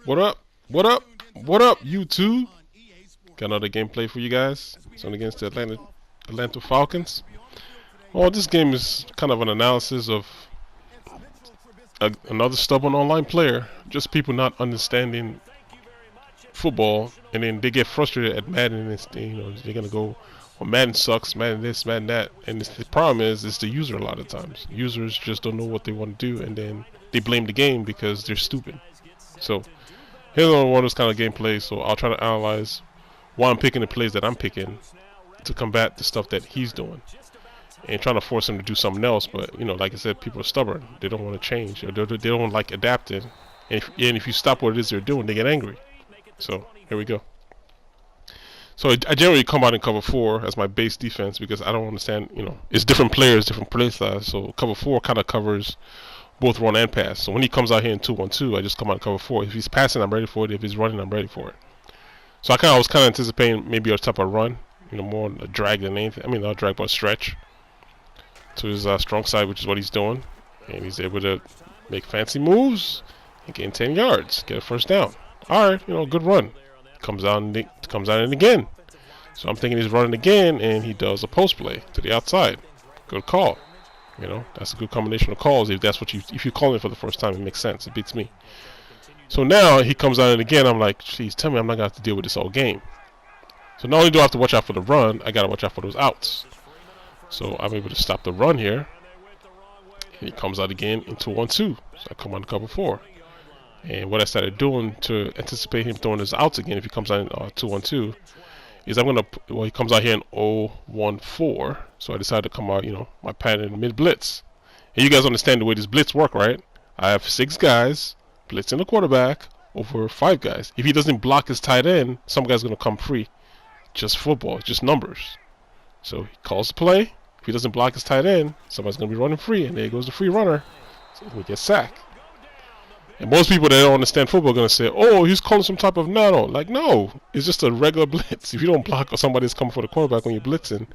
What up? What up? What up, YouTube? Got another gameplay for you guys. It's on against the Atlanta Falcons. Well, this game is kind of an analysis of another stubborn online player. Just people not understanding football, and then they get frustrated at Madden, and they're gonna go, well, Madden sucks, Madden this, Madden that, and the problem is it's the user a lot of times. Users just don't know what they want to do, and then they blame the game because they're stupid. So here's one of those kind of gameplays. So I'll try to analyze why I'm picking the plays that I'm picking to combat the stuff that he's doing, and trying to force him to do something else. But like I said, people are stubborn. They don't want to change. Or they don't like adapting. And if you stop what it is they're doing, they get angry. So here we go. So I generally come out in cover 4 as my base defense because I don't understand. It's different players, different play styles. So cover 4 kind of covers both run and pass. So when he comes out here in 2-1-2, I just come out in cover 4. If he's passing, I'm ready for it. If he's running, I'm ready for it. So I was kind of anticipating maybe a type of run, more a drag than anything. I mean, not a drag, but a stretch to his strong side, which is what he's doing. And he's able to make fancy moves and gain 10 yards, get a first down. All right, good run. Comes out in again. So I'm thinking he's running again, and he does a post play to the outside. Good call. That's a good combination of calls. If you're calling it for the first time, it makes sense. It beats me. So now he comes out again. I'm like, geez, tell me I'm not gonna have to deal with this all game. So not only do I have to watch out for the run, I gotta watch out for those outs. So I'm able to stop the run here. And he comes out again in 2-1-2. So I come on cover 4. And what I started doing to anticipate him throwing his outs again, if he comes out in 2-1-2, is he comes out here in 0-1-4. So I decided to come out, my pattern mid blitz. And you guys understand the way this blitz work, right? I have 6 guys blitzing the quarterback over 5 guys. If he doesn't block his tight end, some guy's gonna come free. Just football, just numbers. So he calls the play. If he doesn't block his tight end, somebody's gonna be running free, and there goes the free runner. So he gets sacked. And most people that don't understand football are going to say, oh, he's calling some type of nano. Like, no, it's just a regular blitz. If you don't block or somebody's coming for the quarterback when you're blitzing,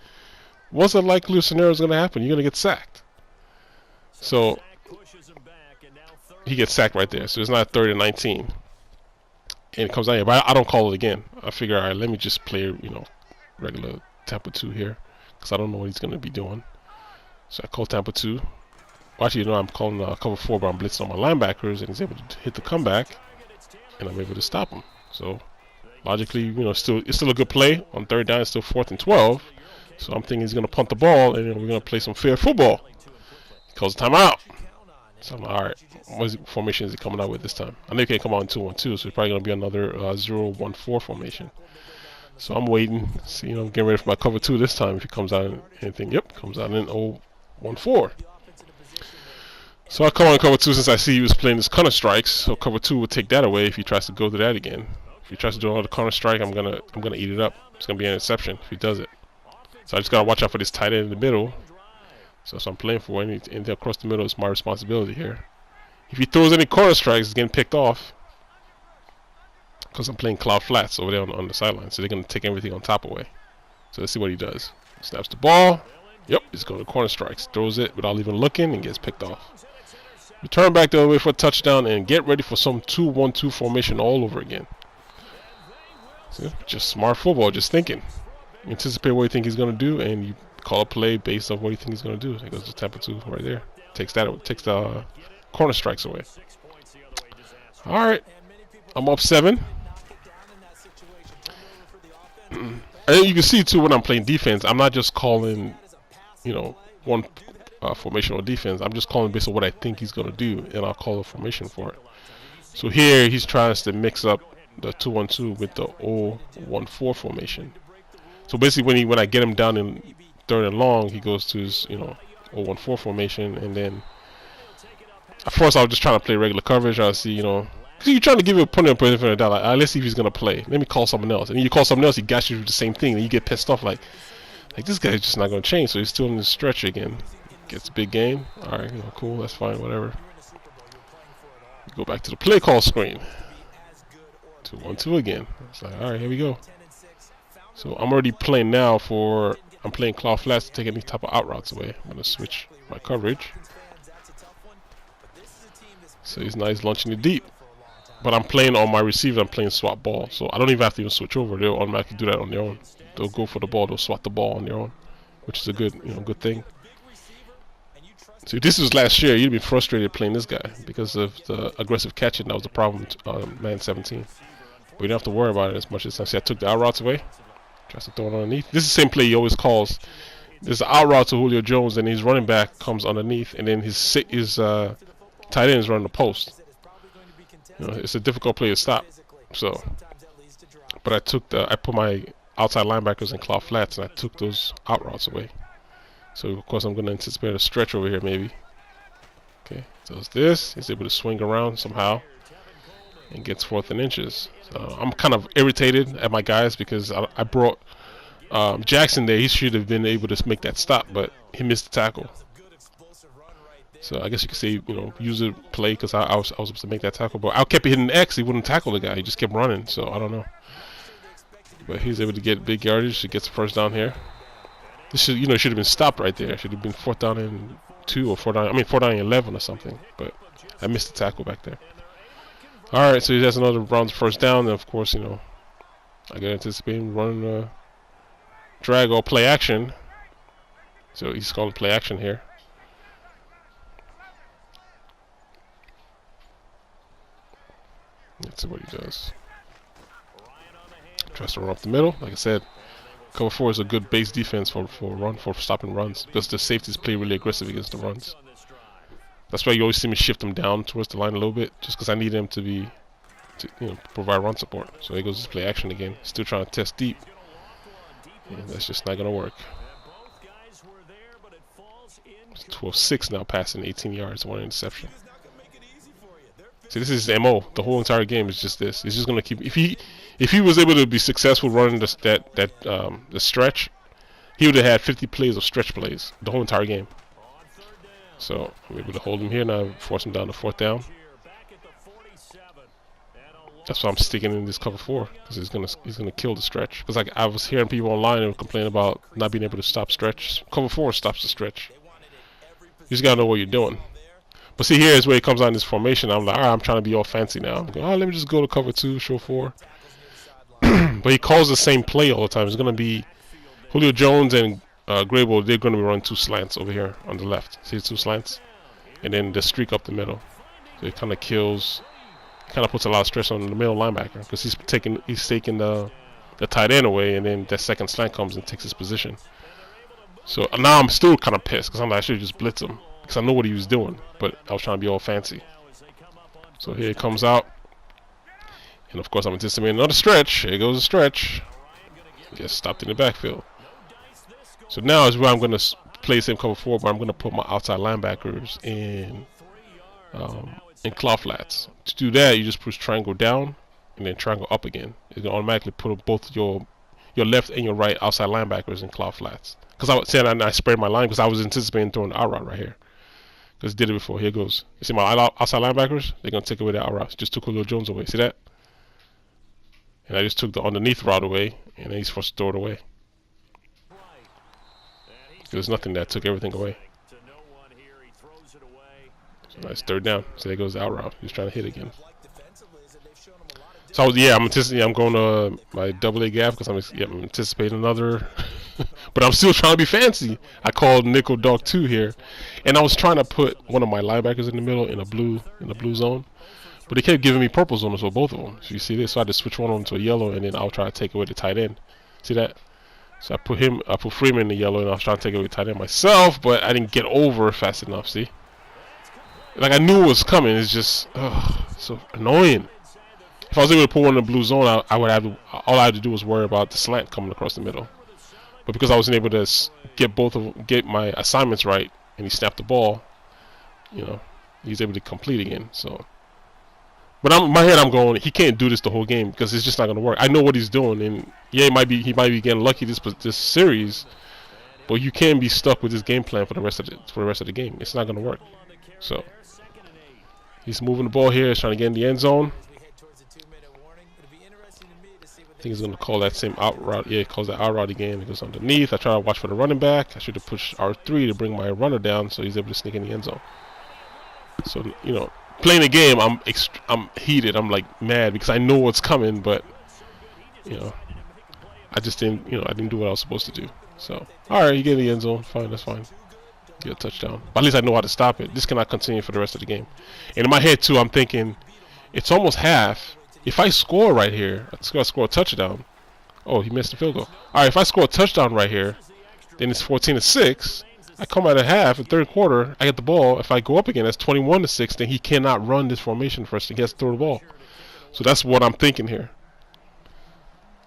what's the likelihood scenario is going to happen? You're going to get sacked. So he gets sacked right there. So it's not 30 to 19. And it comes down here. But I don't call it again. I figure, all right, let me just play, regular Tampa 2 here. Because I don't know what he's going to be doing. So I call Tampa 2. Well, actually, I'm calling cover 4, but I'm blitzing on my linebackers, and he's able to hit the comeback, and I'm able to stop him. So, logically, it's still a good play. On 3rd down, it's still 4th and 12. So I'm thinking he's going to punt the ball, and we're going to play some fair football. He calls a timeout. So I'm like, all right, what formation is he coming out with this time? I know he can't come out in 2-1-2, so it's probably going to be another 0-1-4 formation. So I'm waiting, see, getting ready for my cover 2 this time. If he comes out in anything, yep, comes out in 0-1-4. So I come on cover 2 since I see he was playing his counter strikes. So cover 2 will take that away if he tries to go to that again. If he tries to do another counter strike, I'm gonna eat it up. It's gonna be an interception if he does it. So I just gotta watch out for this tight end in the middle. So I'm playing for anything across the middle is my responsibility here. If he throws any corner strikes, it's getting picked off. Because I'm playing cloud flats over there on the sideline. So they're gonna take everything on top away. So let's see what he does. Snaps the ball. Yep, he's going to corner strikes. Throws it without even looking and gets picked off. Return back the other way for a touchdown and get ready for some 2-1-2 formation all over again. See? Just smart football, just thinking. You anticipate what you think he's going to do, and you call a play based on what you think he's going to do. There goes the Tampa 2 right there. Takes the corner strikes away. All right, I'm up 7. And you can see too when I'm playing defense, I'm not just calling, one formation or defense. I'm just calling based on what I think he's going to do, and I'll call a formation for it. So here he's trying to mix up the 2-1-2 with the 0-1-4 formation. So basically when I get him down in 3rd and long, he goes to his 0-1-4 formation, and then at first I was just trying to play regular coverage. I see because you're trying to give your opponent a benefit of the doubt. Like, let's see if he's going to play. Let me call someone else, and then you call someone else, he got you with the same thing, and you get pissed off like this guy's just not going to change. So he's still in the stretch again. Gets a big game. All right, cool. That's fine. Whatever. Go back to the play call screen. 2-1-2 again. It's like, all right, here we go. So I'm already playing now I'm playing cloud flats to take any type of out routes away. I'm going to switch my coverage. So he's nice launching it deep. But I'm playing on my receiver. I'm playing swap ball, so I don't even have to even switch over. They'll automatically do that on their own. They'll go for the ball. They'll swap the ball on their own, which is a good, good thing. So if this was last year, you'd be frustrated playing this guy because of the aggressive catching. That was the problem with Man 17. But you don't have to worry about it as much as I see. I took the out routes away. Tries to throw it underneath. This is the same play he always calls. There's an out route to Julio Jones, and his running back comes underneath, and then his tight end is running the post. It's a difficult play to stop. So, but I put my outside linebackers in cloud flats, and I took those out routes away. So of course I'm going to anticipate a stretch over here maybe. Okay, does this. He's able to swing around somehow and gets 4th and inches. So I'm kind of irritated at my guys because I brought Jackson there. He should have been able to make that stop, but he missed the tackle. So I guess you could say, use a play because I was supposed to make that tackle, but I kept hitting X. He wouldn't tackle the guy. He just kept running. So I don't know. But he's able to get big yardage. He gets the first down here. This should, should have been stopped right there. It should have been 4th down and 2 or 4th down. I mean 4th down and 11 or something. But I missed the tackle back there. All right, so he has another round first down. And of course, I got to anticipate him running a drag or play action. So he's calling play action here. Let's see what he does. Tries to run up the middle. Like I said, cover 4 is a good base defense for stopping runs because the safeties play really aggressive against the runs. That's why you always see me shift them down towards the line a little bit, just because I need them to provide run support. So there goes this play action again. Still trying to test deep. And that's just not gonna work. It's 12-6 now, passing 18 yards, 1 interception. See, this is his MO. The whole entire game is just this. He's just gonna keep. If he was able to be successful running the stretch, he would have had 50 plays of stretch plays the whole entire game. So I'm able to hold him here now, force him down to 4th down. That's why I'm sticking in this cover 4 because he's gonna kill the stretch. Because I was hearing people online and complain about not being able to stop stretch. Cover 4 stops the stretch. You just gotta know what you're doing. But see, here is where it comes out in this formation. I'm like, all right, I'm trying to be all fancy now. I'm going, let me just go to cover 2, show 4. But he calls the same play all the time. It's going to be Julio Jones and Grable. They're going to be running 2 slants over here on the left. See the 2 slants? And then the streak up the middle. So it kind of kills, kind of puts a lot of stress on the middle linebacker because he's taking the tight end away, and then that second slant comes and takes his position. So now I'm still kind of pissed because I'm like, I should just blitz him. Because I know what he was doing, but I was trying to be all fancy. So here it comes out. And of course I'm anticipating another stretch. Here goes a stretch. Gets stopped in the backfield. So now is where I'm going to play the same cover 4, but I'm going to put my outside linebackers in claw flats. To do that, you just push triangle down and then triangle up again. It's going to automatically put both your left and your right outside linebackers in claw flats. Because I said I spread my line because I was anticipating throwing the out route right here. Because did it before. Here goes. You see my outside linebackers? They're going to take away the out route. Just took Julio Jones away. See that? And I just took the underneath route away. And then he's forced to throw it away. There's nothing that took everything away. So nice 3rd down. So there goes the out route. He's trying to hit again. So I'm anticipating. I'm going to my double-A gap because I'm anticipating another. But I'm still trying to be fancy. I called nickel dog 2 here, and I was trying to put one of my linebackers in the middle in a blue zone, but they kept giving me purple zones for both of them. So you see this? So I had to switch one of them to a yellow, and then I'll try to take away the tight end. See that? So I put Freeman in the yellow, and I was trying to take away the tight end myself, but I didn't get over fast enough. See? Like I knew it was coming. It's just so annoying. If I was able to put one in the blue zone, I would have to. All I had to do was worry about the slant coming across the middle. But because I wasn't able to get my assignments right, and he snapped the ball, he's able to complete again. So, but in my head, I'm going, he can't do this the whole game because it's just not going to work. I know what he's doing, and yeah, he might be getting lucky this series, but you can't be stuck with this game plan for the rest of the game. It's not going to work. So, he's moving the ball here, he's trying to get in the end zone. I think he's going to call that same out route. Yeah, he calls that out route again. He goes underneath. I try to watch for the running back. I should have pushed R3 to bring my runner down so he's able to sneak in the end zone. So, playing the game, I'm heated. I'm like mad because I know what's coming, but you know, I just didn't. I didn't do what I was supposed to do. So, all right, you get in the end zone. Fine, that's fine. Get a touchdown. But at least I know how to stop it. This cannot continue for the rest of the game. And in my head too, I'm thinking, it's almost half. If I score right here, I score a touchdown. Oh, he missed the field goal. All right, if I score a touchdown right here, then it's 14-6. I come out at half, in third quarter, I get the ball. If I go up again, that's 21-6. Then he cannot run this formation first. He has to throw the ball. So that's what I'm thinking here.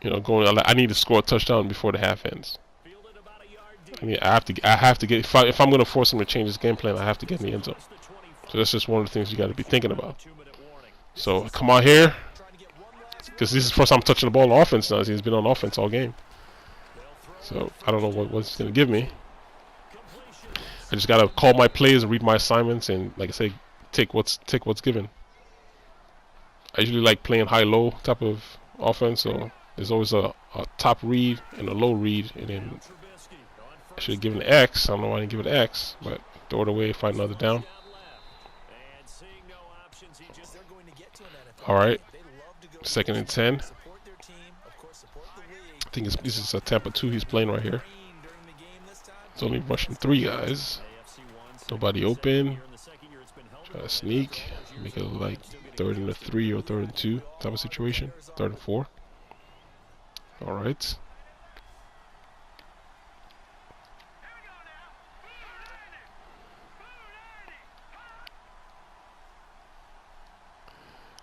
I need to score a touchdown before the half ends. I have to get. If I'm going to force him to change his game plan, I have to get in the end zone. So that's just one of the things you got to be thinking about. So come out here, because this is the first time I'm touching the ball on offense now. He's been on offense all game. So I don't know what he's going to give me. I just got to call my plays and read my assignments, and like I say, take what's given. I usually like playing high-low type of offense, so there's always a top read and a low read, and then I should have given X. I don't know why I didn't give it X, but throw it away, find another down. Alright, 2nd and 10. I think this is a Tampa 2 he's playing right here. It's only rushing 3 guys. Nobody open. Try to sneak. Make it look like 3rd and 3 or 3rd and 2 type of situation. 3rd and 4. Alright.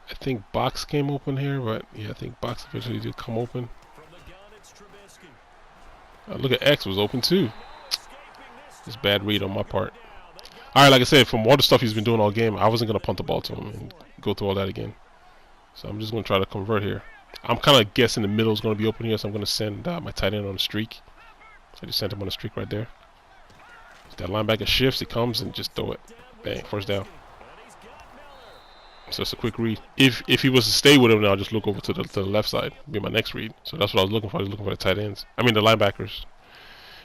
I think box came open here, but yeah, I think box eventually did come open. Look at X was open too. It's bad read on my part. Alright, like I said, from all the stuff he's been doing all game, I wasn't going to punt the ball to him and go through all that again. So I'm just going to try to convert here. I'm kind of guessing the middle is going to be open here, so I'm going to send my tight end on a streak. So I just sent him on a streak right there. If that linebacker shifts, he comes and just throw it. Bang, first down. So it's a quick read. If he was to stay with him, then I'll just look over to the left side. Be my next read. So that's what I was looking for. I was looking for the tight ends. I mean the linebackers.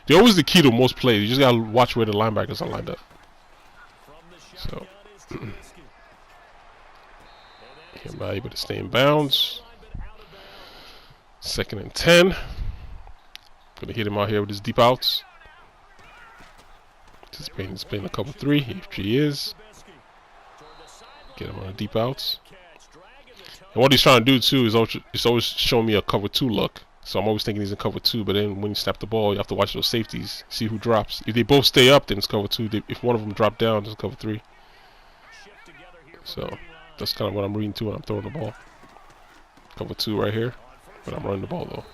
They're always the key to most plays. You just gotta watch where the linebackers are lined up. So am I able to stay in bounds? 2nd and 10. Gonna hit him out here with his deep outs. Anticipating he's playing a cover 3. If he is. Get him on the deep outs. And what he's trying to do too is always showing me a cover 2 look. So I'm always thinking he's in cover 2, but then when you snap the ball, you have to watch those safeties, see who drops. If they both stay up, then it's cover 2. If one of them drop down, it's cover 3. So that's kind of what I'm reading too when I'm throwing the ball. Cover 2 right here, but I'm running the ball though.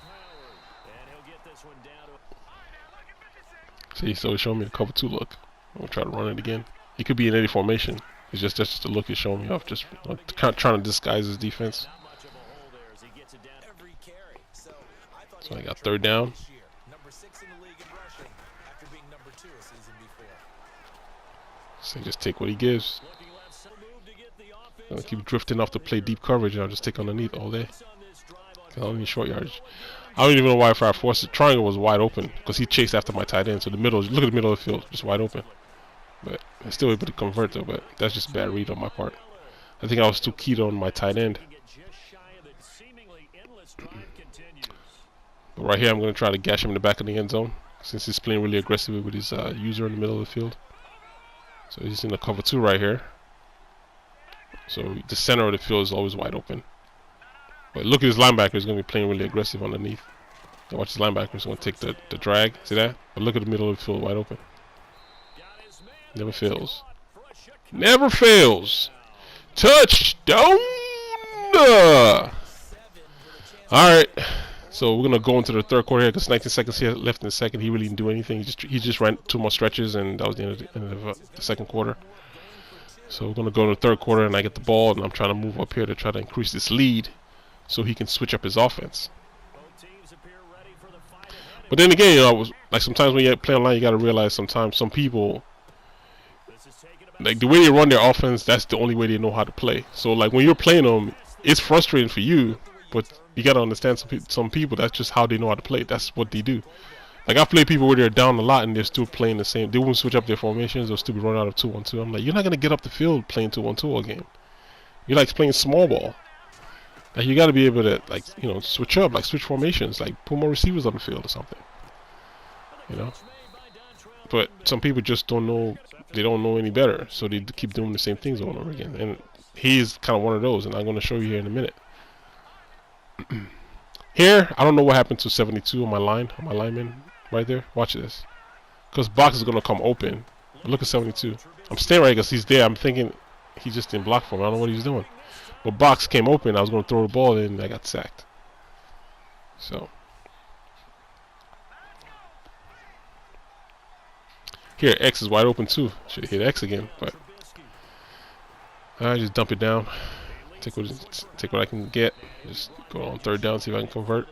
See, so it's showing me the cover 2 look. I'm gonna try to run it again. He could be in any formation. It's just the look he's showing me off, just kind of trying to disguise his defense. So I got 3rd down. So just take what he gives. I'm gonna keep drifting off to play deep coverage, and I'll just take underneath all day. I don't need short yardage. I don't even know why if I forced it. Triangle was wide open because he chased after my tight end. So the middle, look at the middle of the field, just wide open. But I'm still able to convert though, but that's just a bad read on my part. I think I was too keyed on my tight end. But right here I'm going to try to gash him in the back of the end zone, since he's playing really aggressively with his user in the middle of the field. So he's in the cover 2 right here. So the center of the field is always wide open. But look at his linebacker, he's going to be playing really aggressive underneath. Now watch his linebacker, he's going to take the drag, see that? But look at the middle of the field wide open. Never fails. Never fails. Touchdown! Alright. So we're going to go into the 3rd quarter here because 19 seconds here left in the 2nd. He really didn't do anything. He just ran 2 more stretches, and that was the end of the 2nd quarter. So we're going to go to the 3rd quarter, and I get the ball, and I'm trying to move up here to try to increase this lead so he can switch up his offense. But then again, like sometimes when you play online, you got to realize sometimes some people, like the way they run their offense, that's the only way they know how to play. So like when you're playing them, it's frustrating for you, but you gotta understand some people, that's just how they know how to play. That's what they do. Like I've played people where they're down a lot and they're still playing the same. They won't switch up their formations. They'll still be running out of 2-1-2. I'm like, you're not gonna get up the field playing 2-1-2 all game. He likes playing small ball. Like you got to be able to, like, you know, switch up, like switch formations, like put more receivers on the field or something. You know. But some people just don't know. They don't know any better, so they keep doing the same things over and over again. And he's kind of one of those, and I'm going to show you here in a minute. Here, I don't know what happened to 72 on my lineman right there. Watch this, because box is going to come open. Look at 72. I'm staying right because he's there. I'm thinking he just didn't block for me. I don't know what he's doing. But box came open. I was going to throw the ball in, and I got sacked. So here, X is wide open too. Should have hit X again, but I just dump it down. Take what I can get. Just go on third down, see if I can convert.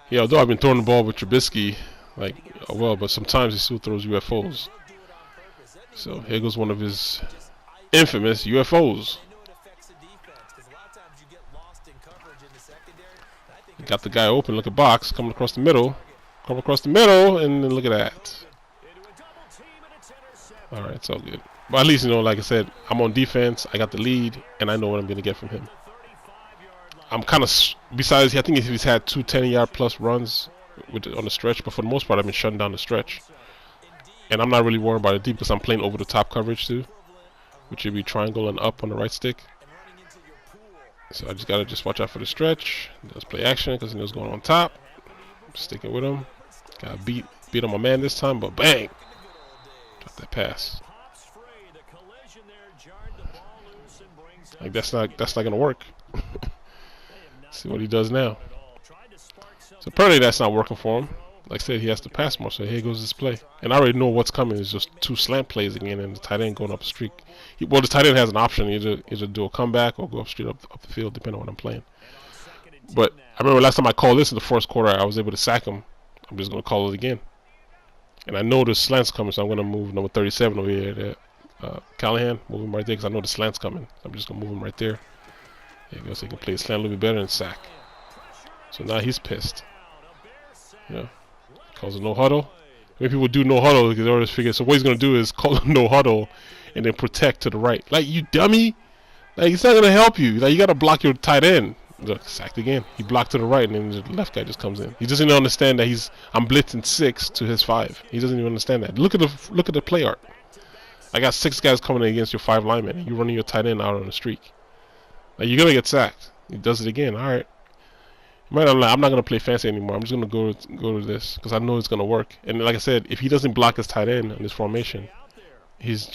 Yeah, although I've been throwing the ball with Trubisky, like, well, but sometimes he still throws UFOs. So here goes one of his infamous UFOs. Got the guy open. Look at box coming across the middle. Come across the middle, and then look at that. All right, it's all good. But at least, you know, like I said, I'm on defense. I got the lead, and I know what I'm going to get from him. I'm kind of, besides, I think he's had 2 10-yard plus runs on the stretch, but for the most part, I've been shutting down the stretch. And I'm not really worried about it deep because I'm playing over the top coverage too, which would be triangle and up on the right stick. So I just got to watch out for the stretch. Let's play action because he knows going on top. Sticking with him. Got to beat on my man this time, but bang! Drop that pass. Like that's not gonna work. See what he does now. So apparently that's not working for him. Like I said, he has to pass more. So here goes this play, and I already know what's coming. It's just 2 slant plays again, and the tight end going up a streak. Well, the tight end has an option either do a comeback or go straight up the field, depending on what I'm playing. But I remember last time I called this in the first quarter, I was able to sack him. I'm just gonna call it again. And I know the slant's coming, so I'm gonna move number 37 over here. Callahan, move him right there because I know the slant's coming. I'm just gonna move him right there. There you go, so he can play the slant a little bit better and sack. So now he's pissed. Yeah, calls a no huddle. Maybe people do no huddle because they always figure. So what he's gonna do is call a no huddle and then protect to the right. Like, you dummy! Like, it's not gonna help you. Like, you gotta block your tight end. Look, sacked again. He blocked to the right, and then the left guy just comes in. He doesn't even understand that I'm blitzing 6 to his 5. He doesn't even understand that. Look at the play art. I got 6 guys coming in against your 5 linemen, and you're running your tight end out on the streak. Like, you're gonna get sacked. He does it again. All right. I'm not gonna play fancy anymore. I'm just gonna go to this because I know it's gonna work. And like I said, if he doesn't block his tight end in this formation, he's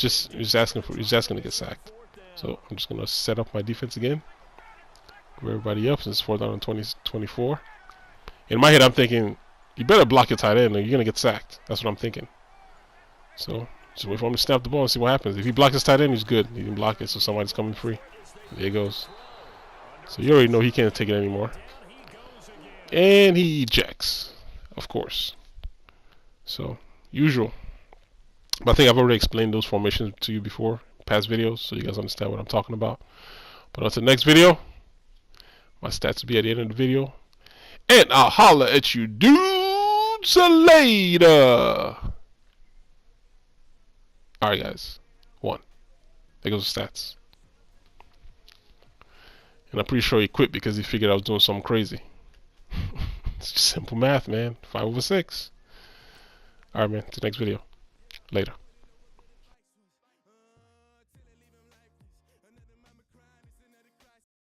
asking to get sacked. So I'm just gonna set up my defense again. Move everybody up since it's 4th down and 24. In my head, I'm thinking, you better block your tight end or you're gonna get sacked. That's what I'm thinking. So just wait for him to snap the ball and see what happens. If he blocks his tight end, he's good. He didn't block it, so somebody's coming free. There he goes. So you already know he can't take it anymore. And he ejects, of course. So, usual. But I think I've already explained those formations to you before, past videos, so you guys understand what I'm talking about. But until the next video, my stats will be at the end of the video. And I'll holler at you dudes later. Alright guys, 1. There goes the stats. And I'm pretty sure he quit because he figured I was doing something crazy. It's just simple math, man. 5/6. Alright, man. To the next video. Later.